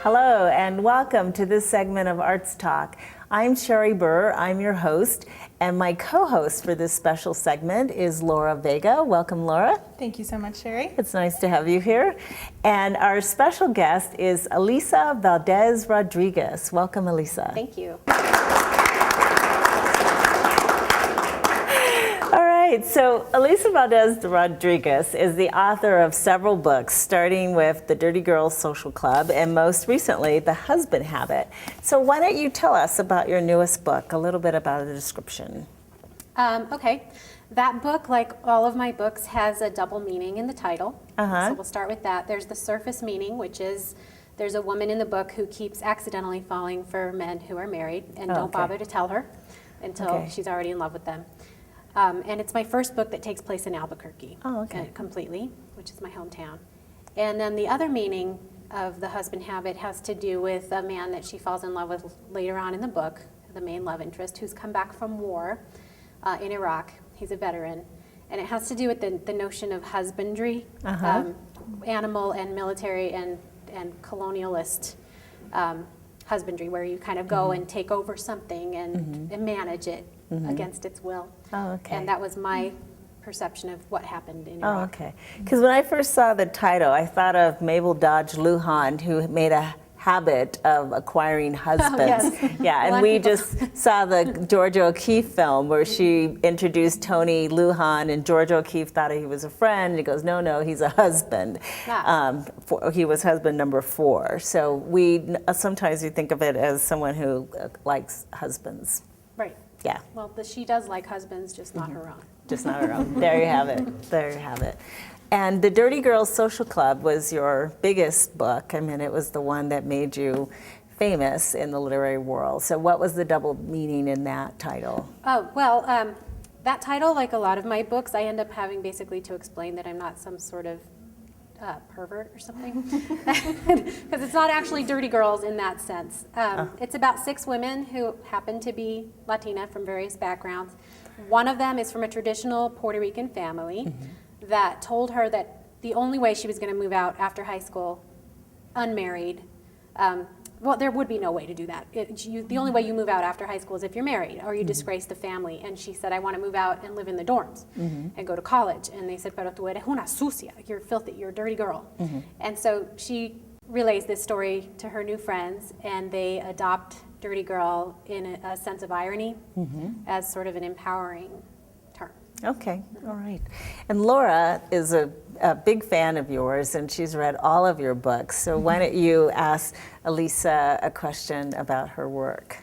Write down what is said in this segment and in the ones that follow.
Hello and welcome to this segment of Arts Talk. I'm Sherri Burr, I'm your host, and my co-host for this special segment is Laura Vega. Welcome, Laura. Thank you so much, Sherri. It's nice to have you here. And our special guest is Alisa Valdes-Rodriguez. Welcome, Alisa. Thank you. So Alisa Valdes-Rodriguez is the author of several books, starting with The Dirty Girls Social Club and most recently, The Husband Habit. So why don't you tell us about your newest book, a little bit about a description. Okay. That book, like all of my books, has a double meaning in the title. So we'll start with that. There's the surface meaning, which is there's a woman in the book who keeps accidentally falling for men who are married and don't bother to tell her until she's already in love with them. And it's my first book that takes place in Albuquerque, completely, which is my hometown. And then the other meaning of The Husband Habit has to do with a man that she falls in love with later on in the book, the main love interest, who's come back from war in Iraq. He's a veteran. And it has to do with the notion of husbandry, animal and military and colonialist husbandry, where you kind of go and take over something and manage it against its will. And that was my perception of what happened in Iraq. Because when I first saw the title, I thought of Mabel Dodge Lujan, who made a habit of acquiring husbands. And we just saw the Georgia O'Keeffe film where she introduced Tony Lujan, and Georgia O'Keeffe thought he was a friend. He goes, no, he's a husband. He was husband number 4. So sometimes we think of it as someone who likes husbands. Right. Yeah. Well, she does like husbands, just not her own. Just not her own. There you have it. There you have it. And The Dirty Girls Social Club was your biggest book. I mean, it was the one that made you famous in the literary world. So what was the double meaning in that title? That title, like a lot of my books, I end up having basically to explain that I'm not some sort of pervert or something, because it's not actually dirty girls in that sense. It's about 6 women who happen to be Latina from various backgrounds. One of them is from a traditional Puerto Rican family that told her that the only way she was going to move out after high school, unmarried, well, there would be no way to do that. The only way you move out after high school is if you're married or you disgrace the family. And she said, I want to move out and live in the dorms and go to college. And they said, pero tú eres una sucia. You're filthy. You're a dirty girl. And so she relays this story to her new friends, and they adopt dirty girl in a sense of irony as sort of an empowering term. Okay, all right. And Laura is a big fan of yours, and she's read all of your books. So why don't you ask Alisa a question about her work?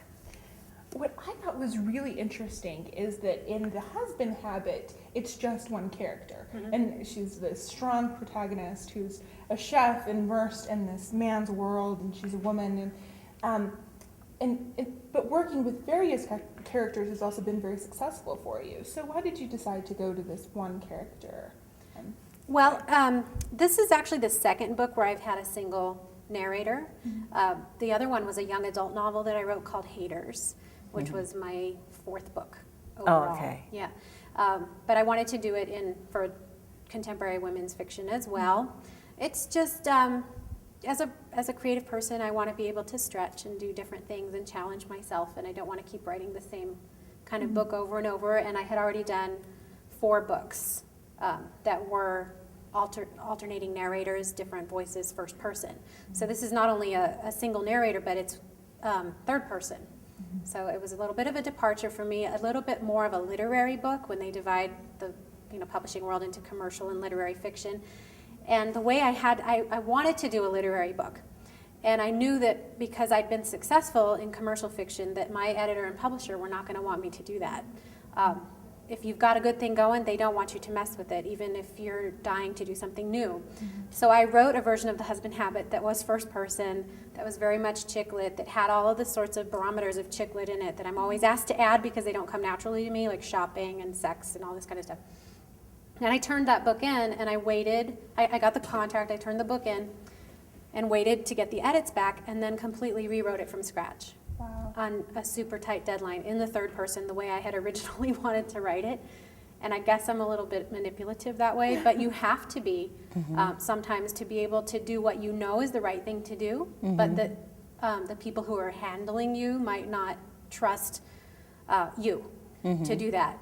What I thought was really interesting is that in The Husband Habit, it's just one character. And she's the strong protagonist who's a chef and immersed in this man's world, and she's a woman. But working with various characters has also been very successful for you. So why did you decide to go to this one character? Well, this is actually the second book where I've had a single narrator. The other one was a young adult novel that I wrote called Haters, which was my 4th book overall. Yeah. But I wanted to do it for contemporary women's fiction as well. It's just, as a creative person, I want to be able to stretch and do different things and challenge myself, and I don't want to keep writing the same kind of book over and over. And I had already done 4 books that were alternating narrators, different voices, first person. So this is not only a single narrator, but it's third person. So it was a little bit of a departure for me, a little bit more of a literary book when they divide the publishing world into commercial and literary fiction. And the way I wanted to do a literary book. And I knew that because I'd been successful in commercial fiction, that my editor and publisher were not going to want me to do that. If you've got a good thing going, they don't want you to mess with it, even if you're dying to do something new. So I wrote a version of The Husband Habit that was first person, that was very much chick lit, that had all of the sorts of barometers of chick lit in it that I'm always asked to add because they don't come naturally to me, like shopping and sex and all this kind of stuff. And I turned that book in, and I waited. I got the contract, I turned the book in, and waited to get the edits back, and then completely rewrote it from scratch. On a super tight deadline in the third person, the way I had originally wanted to write it. And I guess I'm a little bit manipulative that way, but you have to be sometimes to be able to do what you know is the right thing to do, but the people who are handling you might not trust you to do that.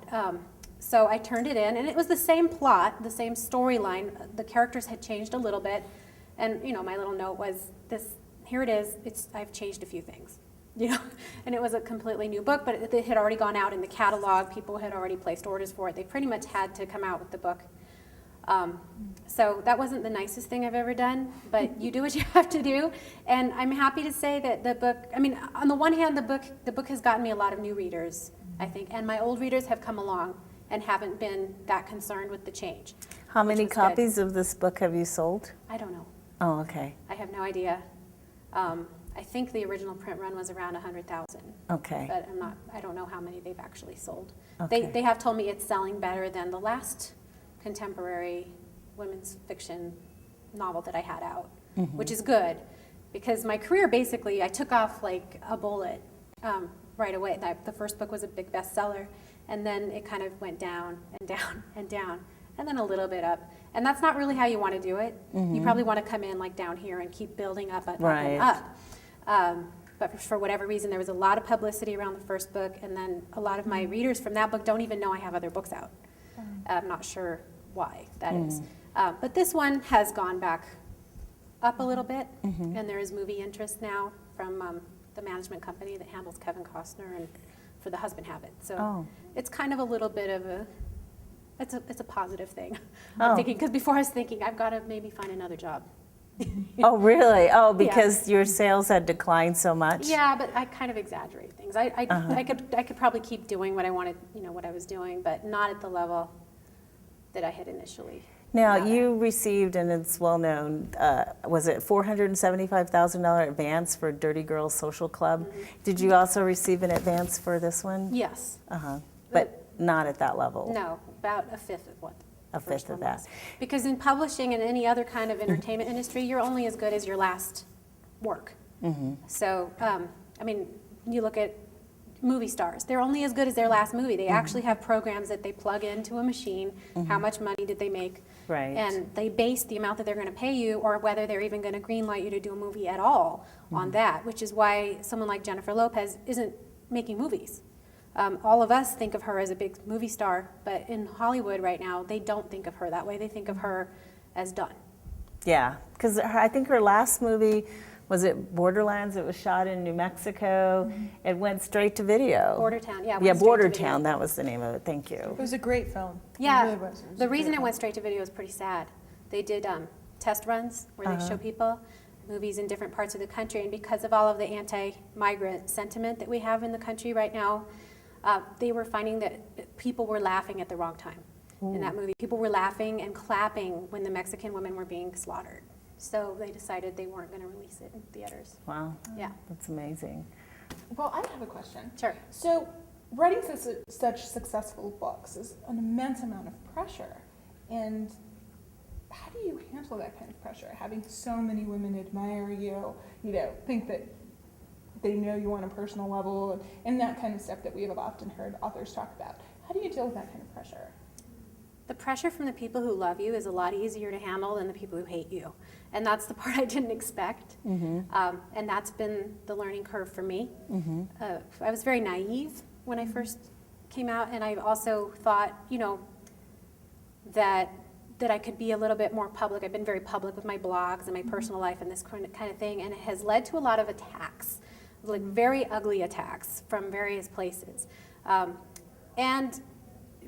So I turned it in, and it was the same plot, the same storyline. The characters had changed a little bit, and my little note was this. Here it is. I've changed a few things. And it was a completely new book, but it had already gone out in the catalog. People had already placed orders for it. They pretty much had to come out with the book. So that wasn't the nicest thing I've ever done, but you do what you have to do. And I'm happy to say that the book, on the one hand, the book has gotten me a lot of new readers, I think, and my old readers have come along and haven't been that concerned with the change. How many copies of this book have you sold? I don't know. Oh, okay. I have no idea. I think the original print run was around 100,000. Okay. But I don't know how many they've actually sold. Okay. They have told me it's selling better than the last contemporary women's fiction novel that I had out, which is good, because my career basically, I took off like a bullet right away. The first book was a big bestseller, and then it kind of went down and down and down, and then a little bit up. And that's not really how you want to do it. You probably want to come in like down here and keep building up and up. But for whatever reason, there was a lot of publicity around the first book, and then a lot of my readers from that book don't even know I have other books out. I'm not sure why that is. But this one has gone back up a little bit, and there is movie interest now from the management company that handles Kevin Costner and for The Husband Habit. So it's kind of a little bit of it's a positive thing. I'm thinking, because before I was thinking I've got to maybe find another job. Oh, really? Oh, because your sales had declined so much? Yeah, but I kind of exaggerate things. I could probably keep doing what I wanted, what I was doing, but not at the level that I had initially. Now, you received, and it's well known, was it $475,000 advance for Dirty Girls Social Club? Did you also receive an advance for this one? Yes. But not at that level? No, about a fifth of what. A fifth of that. Because in publishing and any other kind of entertainment industry, you're only as good as your last work. So, you look at movie stars. They're only as good as their last movie. They actually have programs that they plug into a machine. How much money did they make? Right. And they base the amount that they're going to pay you, or whether they're even going to greenlight you to do a movie at all, on that, which is why someone like Jennifer Lopez isn't making movies. All of us think of her as a big movie star, but in Hollywood right now, they don't think of her that way. They think of her as done. Yeah, because I think her last movie, was it Borderlands? It was shot in New Mexico. It went straight to video. Bordertown, yeah. Yeah, Bordertown, that was the name of it. Thank you. It was a great film. Yeah, It really was. It was the a reason great it went straight to video is pretty sad. They did test runs where they show people movies in different parts of the country, and because of all of the anti-migrant sentiment that we have in the country right now, they were finding that people were laughing at the wrong time in that movie. People were laughing and clapping when the Mexican women were being slaughtered. So they decided they weren't going to release it in theaters. Wow. Yeah. That's amazing. Well, I have a question. Sure. So, writing such successful books is an immense amount of pressure. And how do you handle that kind of pressure? Having so many women admire you, think that they know you on a personal level, and that kind of stuff that we have often heard authors talk about. How do you deal with that kind of pressure? The pressure from the people who love you is a lot easier to handle than the people who hate you. And that's the part I didn't expect. And that's been the learning curve for me. I was very naive when I first came out, and I also thought, that I could be a little bit more public. I've been very public with my blogs and my personal life and this kind of thing, and it has led to a lot of attacks, like very ugly attacks from various places. And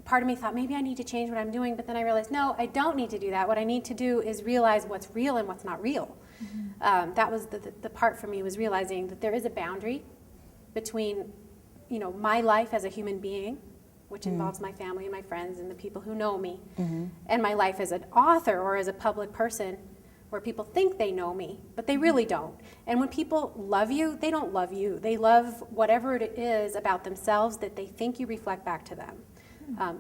part of me thought, maybe I need to change what I'm doing, but then I realized, no, I don't need to do that. What I need to do is realize what's real and what's not real. That was the part for me, was realizing that there is a boundary between, my life as a human being, which involves my family and my friends and the people who know me, and my life as an author or as a public person, where people think they know me, but they really don't. And when people love you, they don't love you. They love whatever it is about themselves that they think you reflect back to them.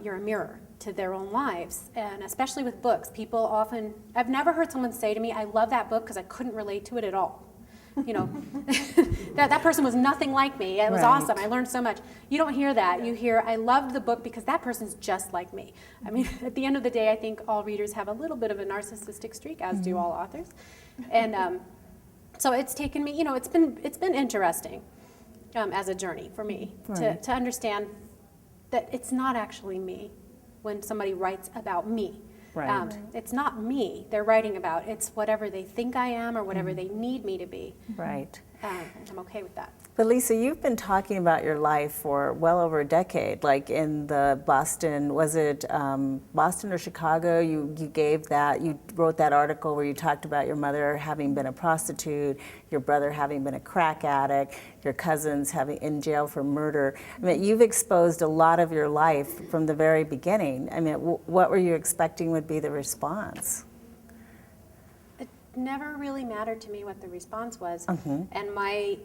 You're a mirror to their own lives. And especially with books, people often, I've never heard someone say to me, I love that book because I couldn't relate to it at all. you know, that person was nothing like me. It was Right. awesome. I learned so much. You don't hear that. You hear, I loved the book because that person's just like me. I mean, at the end of the day, I think all readers have a little bit of a narcissistic streak, as do all authors. And so it's taken me, you know, it's been interesting as a journey for me Right. to understand that it's not actually me when somebody writes about me. Right. It's not me they're writing about. It's whatever they think I am or whatever they need me to be. Right. I'm okay with that. But Lisa, you've been talking about your life for well over a decade, like in the Boston, was it Boston or Chicago? You gave that, you wrote that article where you talked about your mother having been a prostitute, your brother having been a crack addict, your cousins having in jail for murder. I mean, you've exposed a lot of your life from the very beginning. I mean, what were you expecting would be the response? It never really mattered to me what the response was. And my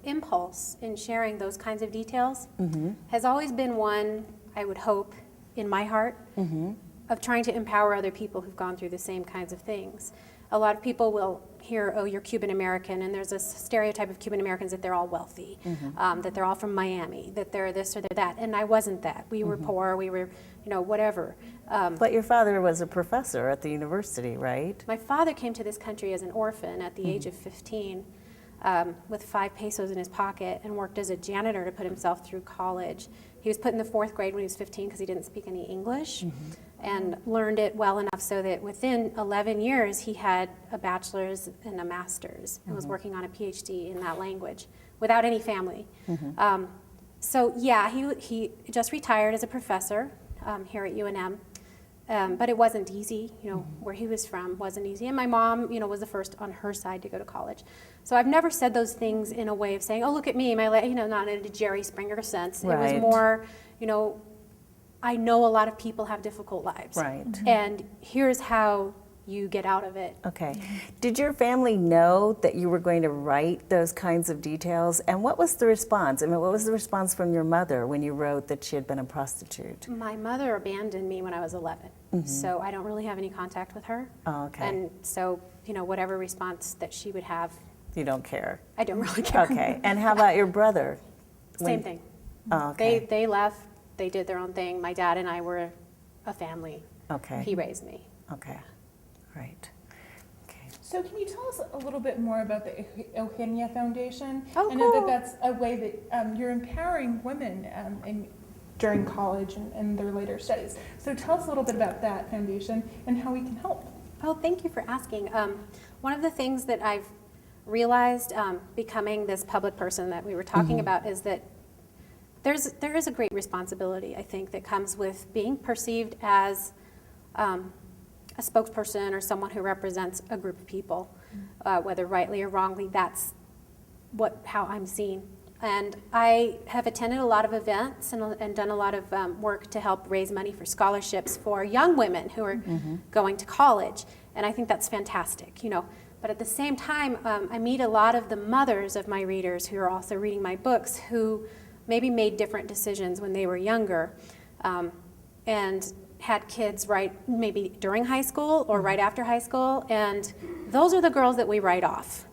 impulse in sharing those kinds of details has always been one, I would hope, in my heart, of trying to empower other people who've gone through the same kinds of things. A lot of people will hear, oh, you're Cuban American, and there's a stereotype of Cuban Americans that they're all wealthy, that they're all from Miami, that they're this or they're that, and I wasn't that. We were poor, we were, you know, whatever. But your father was a professor at the university, right? My father came to this country as an orphan at the age of 15. With 5 pesos in his pocket and worked as a janitor to put himself through college. He was put in the 4th grade when he was 15 because he didn't speak any English and learned it well enough so that within 11 years he had a bachelor's and a master's and was working on a PhD in that language without any family. So yeah, he just retired as a professor here at UNM. But it wasn't easy, you know, where he was from wasn't easy. And my mom, you know, was the first on her side to go to college. So I've never said those things in a way of saying, oh, look at me, my life, you know, not in a Jerry Springer sense. It was Right. more, you know, I know a lot of people have difficult lives. Right. And here's how you get out of it. Okay. Did your family know that you were going to write those kinds of details? And what was the response? I mean, what was the response from your mother when you wrote that she had been a prostitute? My mother abandoned me when I was 11, so I don't really have any contact with her. Oh, okay. And so, you know, whatever response that she would have, You don't care. I don't really care. Okay. And how about your brother? Same thing. Oh, okay. They left, they did their own thing. My dad and I were a family. Okay. He raised me. Okay. Right. Okay. So can you tell us a little bit more about the Eugenia Foundation? Oh, I know cool. that that's a way that you're empowering women during college and their later studies. So tell us a little bit about that foundation and how we can help. Oh, thank you for asking. One of the things that I've realized becoming this public person that we were talking about is that there is a great responsibility, I think, that comes with being perceived as a spokesperson or someone who represents a group of people, whether rightly or wrongly. That's how I'm seen. And I have attended a lot of events and done a lot of work to help raise money for scholarships for young women who are going to college. And I think that's fantastic, you know. But at the same time, I meet a lot of the mothers of my readers who are also reading my books who maybe made different decisions when they were younger and had kids right maybe during high school or right after high school. And those are the girls that we write off.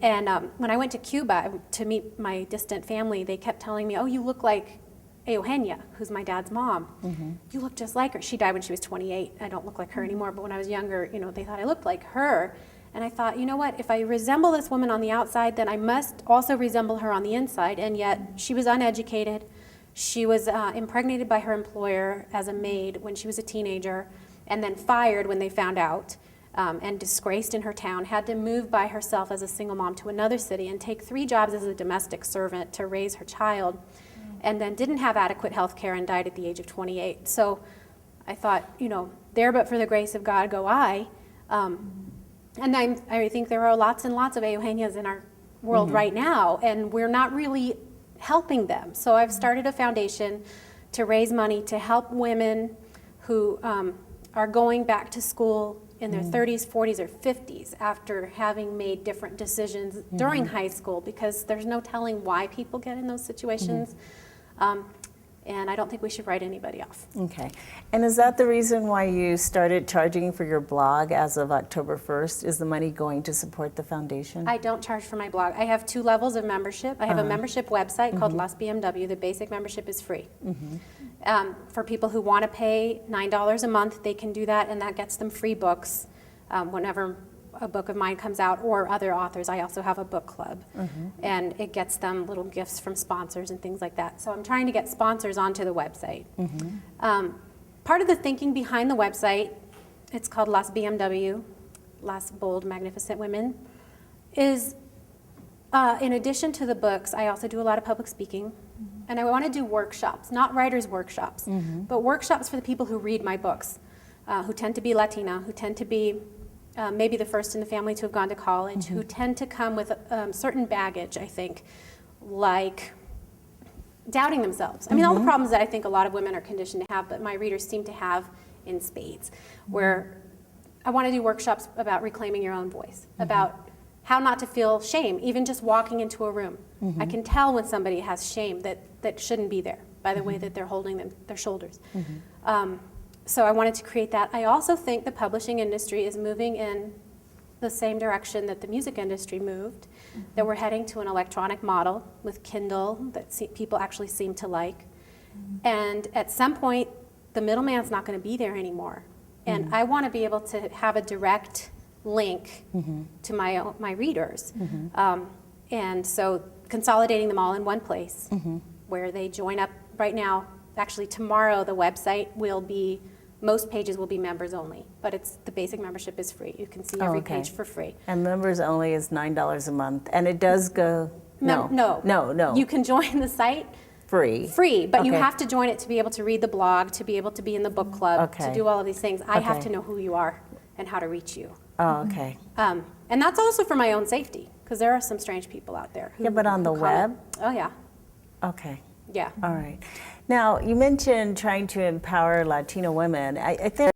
And when I went to Cuba to meet my distant family, they kept telling me, oh, you look like Eugenia, who's my dad's mom. You look just like her. She died when she was 28. I don't look like her anymore, but when I was younger, you know, they thought I looked like her. And I thought, you know what, if I resemble this woman on the outside, then I must also resemble her on the inside. And yet she was uneducated. She was impregnated by her employer as a maid when she was a teenager, and then fired when they found out. And disgraced in her town, had to move by herself as a single mom to another city and take 3 jobs as a domestic servant to raise her child, and then didn't have adequate health care and died at the age of 28. So I thought, you know, there but for the grace of God go I. And I think there are lots and lots of Eugenias in our world right now, and we're not really helping them. So I've started a foundation to raise money to help women who are going back to school in their 30s, 40s, or 50s after having made different decisions during high school, because there's no telling why people get in those situations. and I don't think we should write anybody off. Okay. And is that the reason why you started charging for your blog as of October 1st? Is the money going to support the foundation? I don't charge for my blog. I have 2 levels of membership. I have a membership website called Las BMW. The basic membership is free. For people who want to pay $9 a month, they can do that, and that gets them free books whenever a book of mine comes out, or other authors. I also have a book club, and it gets them little gifts from sponsors and things like that. So I'm trying to get sponsors onto the website. Part of the thinking behind the website, it's called Las BMW, Las Bold Magnificent Women, is in addition to the books, I also do a lot of public speaking, and I want to do workshops, not writers' workshops, but workshops for the people who read my books, who tend to be Latina, who tend to be maybe the first in the family to have gone to college, who tend to come with certain baggage, I think, like doubting themselves. I mean, all the problems that I think a lot of women are conditioned to have, but my readers seem to have in spades, where I want to do workshops about reclaiming your own voice, about how not to feel shame, even just walking into a room. I can tell when somebody has shame that shouldn't be there by the way that they're holding their shoulders. So I wanted to create that. I also think the publishing industry is moving in the same direction that the music industry moved, that we're heading to an electronic model with Kindle that people actually seem to like. And at some point, the middleman's not going to be there anymore. And I want to be able to have a direct link to my readers. And so consolidating them all in one place where they join up right now. Actually, tomorrow the website will be, most pages will be members only, but the basic membership is free. You can see every page for free. And members only is $9 a month, and it does go, No. You can join the site free, but you have to join it to be able to read the blog, to be able to be in the book club, to do all of these things. I have to know who you are and how to reach you. Oh, okay. And that's also for my own safety, because there are some strange people out there. Yeah, but on the web? Oh, yeah. Okay. Yeah. All right. Now, you mentioned trying to empower Latino women. I think